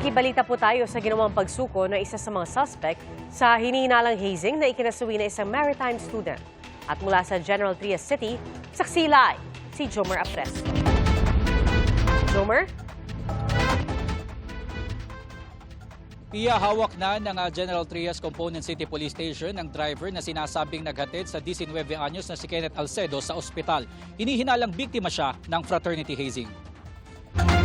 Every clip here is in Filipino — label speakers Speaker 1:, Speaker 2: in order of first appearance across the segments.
Speaker 1: Makibalita po tayo sa ginawang pagsuko ng isa sa mga suspect sa hinihinalang hazing na ikinasuwi na isang maritime student. At mula sa General Trias City, saksi live si Jomer Apresto. Jomer?
Speaker 2: Pia, hawak na ng General Trias Component City Police Station ang driver na sinasabing naghatid sa 19 anyos na si Kenneth Alcedo sa ospital. Hinihinalang biktima siya ng fraternity hazing.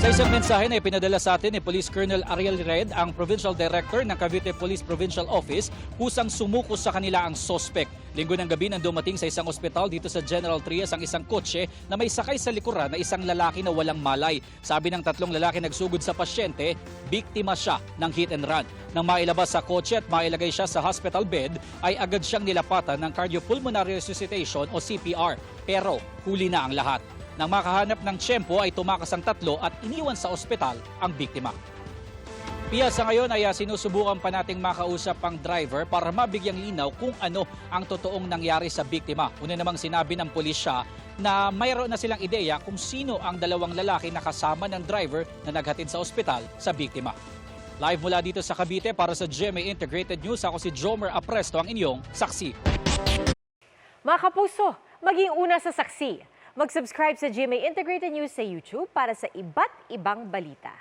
Speaker 2: Sa isang mensahe na ipinadala sa atin ni Police Colonel Ariel Red, ang Provincial Director ng Cavite Police Provincial Office, kusang sumuko sa kanila ang sospek. Linggo ng gabi nang dumating sa isang ospital dito sa General Trias ang isang kotse na may sakay sa likuran na isang lalaki na walang malay. Sabi ng tatlong lalaki nagsugod sa pasyente, biktima siya ng hit and run. Nang mailabas sa kotse at mailagay siya sa hospital bed, ay agad siyang nilapatan ng cardiopulmonary resuscitation o CPR. Pero huli na ang lahat. Nang makahanap ng tiyempo ay tumakas ang tatlo at iniwan sa ospital ang biktima. Pia, sa ngayon ay sinusubukan pa nating makausap ang driver para mabigyang linaw kung ano ang totoong nangyari sa biktima. Una namang sinabi ng pulisya na mayroon na silang ideya kung sino ang dalawang lalaki na kasama ng driver na naghatid sa ospital sa biktima. Live mula dito sa Cavite para sa GMA Integrated News, ako si Jomer Apresto, ang inyong saksi.
Speaker 1: Mga kapuso, maging una sa saksi. Mag-subscribe sa GMA Integrated News sa YouTube para sa iba't ibang balita.